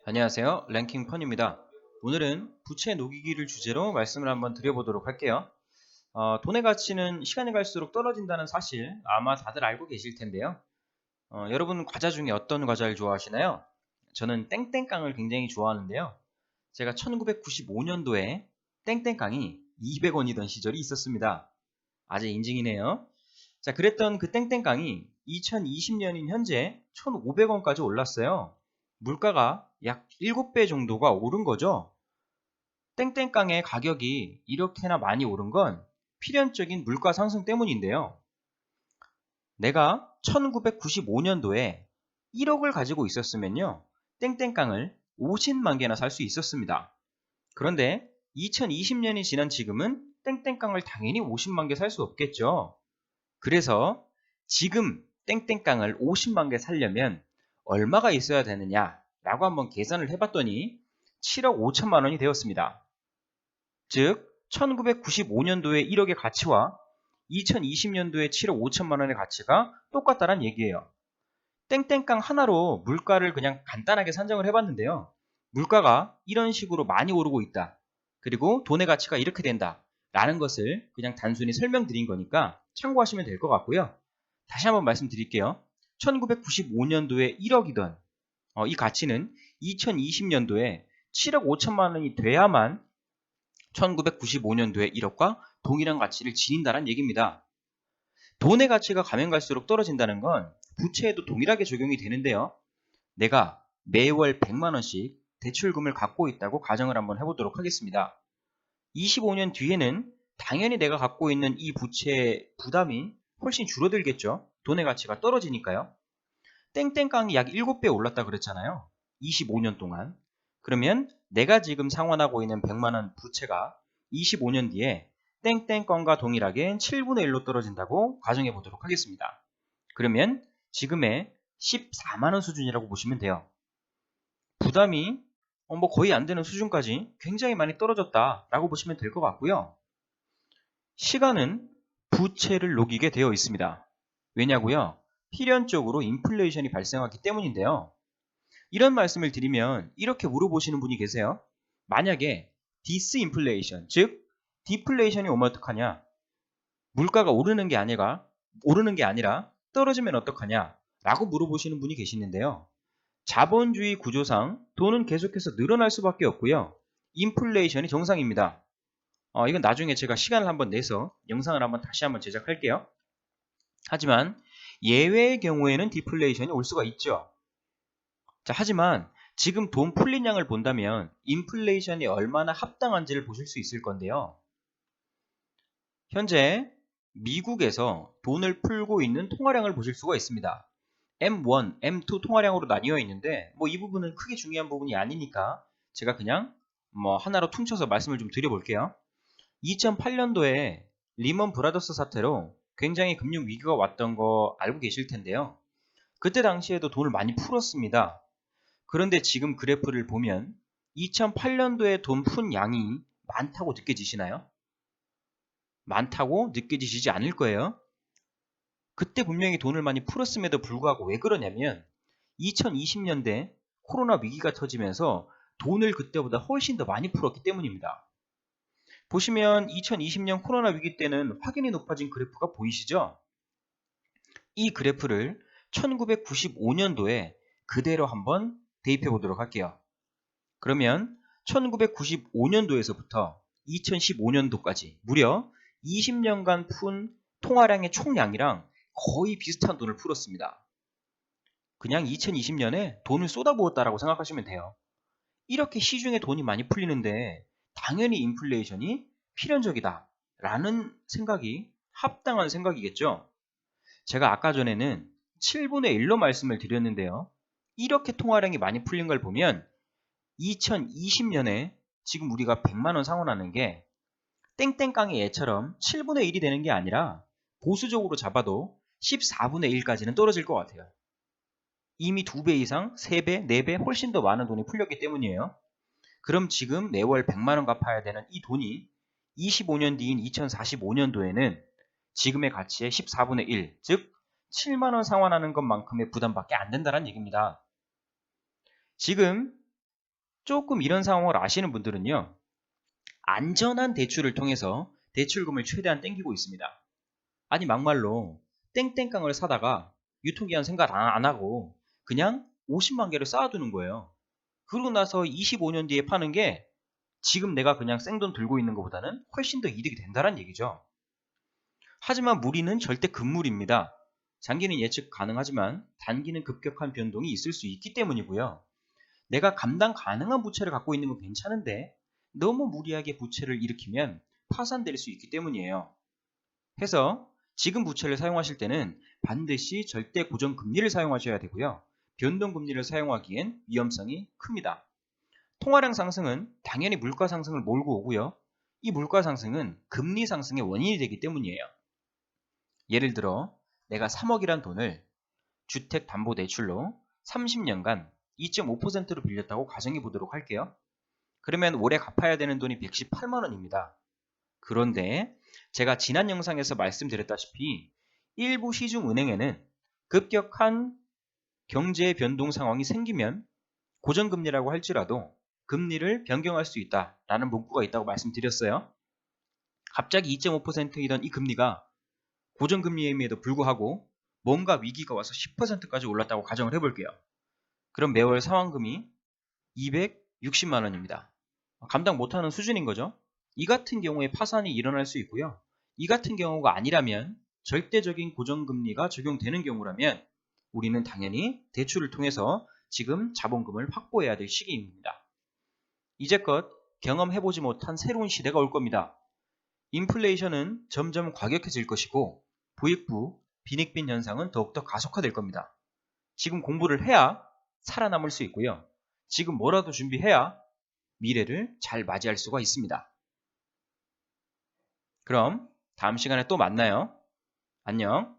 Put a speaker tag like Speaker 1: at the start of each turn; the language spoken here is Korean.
Speaker 1: 안녕하세요. 랭킹펀입니다. 오늘은 부채 녹이기를 주제로 말씀을 한번 드려보도록 할게요. 돈의 가치는 시간이 갈수록 떨어진다는 사실 아마 다들 알고 계실 텐데요. 여러분 과자 중에 어떤 과자를 좋아하시나요? 저는 땡땡깡을 굉장히 좋아하는데요. 제가 1995년도에 땡땡깡이 200원이던 시절이 있었습니다. 아재 인증이네요. 자, 그랬던 그 땡땡깡이 2020년인 현재 1,500원까지 올랐어요. 물가가 약 7배 정도가 오른 거죠. 땡땡깡의 가격이 이렇게나 많이 오른 건 필연적인 물가 상승 때문인데요. 내가 1995년도에 1억을 가지고 있었으면요. 땡땡깡을 50만 개나 살 수 있었습니다. 그런데 2020년이 지난 지금은 땡땡깡을 당연히 50만 개 살 수 없겠죠. 그래서 지금 땡땡깡을 50만 개 살려면 얼마가 있어야 되느냐라고 한번 계산을 해봤더니 7억 5천만 원이 되었습니다. 즉 1995년도의 1억의 가치와 2020년도의 7억 5천만 원의 가치가 똑같다는 얘기예요. 땡땡깡 하나로 물가를 그냥 간단하게 산정을 해봤는데요. 물가가 이런 식으로 많이 오르고 있다. 그리고 돈의 가치가 이렇게 된다. 라는 것을 그냥 단순히 설명드린 거니까 참고하시면 될 것 같고요. 다시 한번 말씀드릴게요. 1995년도에 1억이던 이 가치는 2020년도에 7억 5천만 원이 돼야만 1995년도에 1억과 동일한 가치를 지닌다는 얘기입니다. 돈의 가치가 가면 갈수록 떨어진다는 건 부채에도 동일하게 적용이 되는데요. 내가 매월 100만 원씩 대출금을 갖고 있다고 가정을 한번 해보도록 하겠습니다. 25년 뒤에는 당연히 내가 갖고 있는 이 부채의 부담이 훨씬 줄어들겠죠. 돈의 가치가 떨어지니까요. 땡땡깡이 약 7배 올랐다 그랬잖아요. 25년 동안. 그러면 내가 지금 상환하고 있는 100만 원 부채가 25년 뒤에 땡땡깡과 동일하게 7분의 1로 떨어진다고 가정해 보도록 하겠습니다. 그러면 지금의 14만 원 수준이라고 보시면 돼요. 부담이 뭐 거의 안 되는 수준까지 굉장히 많이 떨어졌다라고 보시면 될 것 같고요. 시간은 부채를 녹이게 되어 있습니다. 왜냐고요? 필연적으로 인플레이션이 발생하기 때문인데요. 이런 말씀을 드리면 이렇게 물어보시는 분이 계세요. 만약에 디스인플레이션, 즉 디플레이션이 오면 어떡하냐? 물가가 오르는 게 아니라 떨어지면 어떡하냐? 라고 물어보시는 분이 계시는데요. 자본주의 구조상 돈은 계속해서 늘어날 수밖에 없고요. 인플레이션이 정상입니다. 이건 나중에 제가 시간을 한번 내서 영상을 한번 다시 한번 제작할게요. 하지만 예외의 경우에는 디플레이션이 올 수가 있죠. 자, 하지만 지금 돈 풀린 양을 본다면 인플레이션이 얼마나 합당한지를 보실 수 있을 건데요. 현재 미국에서 돈을 풀고 있는 통화량을 보실 수가 있습니다. M1, M2 통화량으로 나뉘어 있는데 이 부분은 크게 중요한 부분이 아니니까 제가 그냥 하나로 퉁쳐서 말씀을 좀 드려볼게요. 2008년도에 리먼 브라더스 사태로 굉장히 금융 위기가 왔던 거 알고 계실 텐데요. 그때 당시에도 돈을 많이 풀었습니다. 그런데 지금 그래프를 보면 2008년도에 돈 푼 양이 많다고 느껴지시나요? 많다고 느껴지시지 않을 거예요. 그때 분명히 돈을 많이 풀었음에도 불구하고 왜 그러냐면 2020년대 코로나 위기가 터지면서 돈을 그때보다 훨씬 더 많이 풀었기 때문입니다. 보시면 2020년 코로나 위기 때는 확연히 높아진 그래프가 보이시죠? 이 그래프를 1995년도에 그대로 한번 대입해 보도록 할게요. 그러면 1995년도에서부터 2015년도까지 무려 20년간 푼 통화량의 총량이랑 거의 비슷한 돈을 풀었습니다. 그냥 2020년에 돈을 쏟아부었다라고 생각하시면 돼요. 이렇게 시중에 돈이 많이 풀리는데 당연히 인플레이션이 필연적이다 라는 생각이 합당한 생각이겠죠. 제가 아까 전에는 7분의 1로 말씀을 드렸는데요. 이렇게 통화량이 많이 풀린 걸 보면 2020년에 지금 우리가 100만 원 상환하는 게 땡땡깡의 애처럼 7분의 1이 되는 게 아니라 보수적으로 잡아도 14분의 1까지는 떨어질 것 같아요. 이미 2배 이상, 3배, 4배 훨씬 더 많은 돈이 풀렸기 때문이에요. 그럼 지금 매월 100만 원 갚아야 되는 이 돈이 25년 뒤인 2045년도에는 지금의 가치의 14분의 1, 즉 7만 원 상환하는 것만큼의 부담밖에 안 된다는 얘기입니다. 지금 조금 이런 상황을 아시는 분들은요, 안전한 대출을 통해서 대출금을 최대한 땡기고 있습니다. 아니 막말로 땡땡깡을 사다가 유통기한 생각 안 하고 그냥 50만 개를 쌓아두는 거예요. 그러고 나서 25년 뒤에 파는 게 지금 내가 그냥 생돈 들고 있는 것보다는 훨씬 더 이득이 된다는 얘기죠. 하지만 무리는 절대 금물입니다. 장기는 예측 가능하지만 단기는 급격한 변동이 있을 수 있기 때문이고요. 내가 감당 가능한 부채를 갖고 있는 건 괜찮은데 너무 무리하게 부채를 일으키면 파산될 수 있기 때문이에요. 해서 지금 부채를 사용하실 때는 반드시 절대 고정금리를 사용하셔야 되고요. 변동금리를 사용하기엔 위험성이 큽니다. 통화량 상승은 당연히 물가 상승을 몰고 오고요. 이 물가 상승은 금리 상승의 원인이 되기 때문이에요. 예를 들어 내가 3억이란 돈을 주택담보대출로 30년간 2.5%로 빌렸다고 가정해 보도록 할게요. 그러면 올해 갚아야 되는 돈이 118만 원입니다. 그런데 제가 지난 영상에서 말씀드렸다시피 일부 시중은행에는 급격한 경제 변동 상황이 생기면 고정금리라고 할지라도 금리를 변경할 수 있다라는 문구가 있다고 말씀드렸어요. 갑자기 2.5%이던 이 금리가 고정금리임에도 불구하고 뭔가 위기가 와서 10%까지 올랐다고 가정을 해볼게요. 그럼 매월 상환금이 260만 원입니다. 감당 못하는 수준인 거죠. 이 같은 경우에 파산이 일어날 수 있고요. 이 같은 경우가 아니라면 절대적인 고정금리가 적용되는 경우라면 우리는 당연히 대출을 통해서 지금 자본금을 확보해야 될 시기입니다. 이제껏 경험해보지 못한 새로운 시대가 올 겁니다. 인플레이션은 점점 과격해질 것이고 부익부, 빈익빈 현상은 더욱더 가속화될 겁니다. 지금 공부를 해야 살아남을 수 있고요. 지금 뭐라도 준비해야 미래를 잘 맞이할 수가 있습니다. 그럼 다음 시간에 또 만나요. 안녕.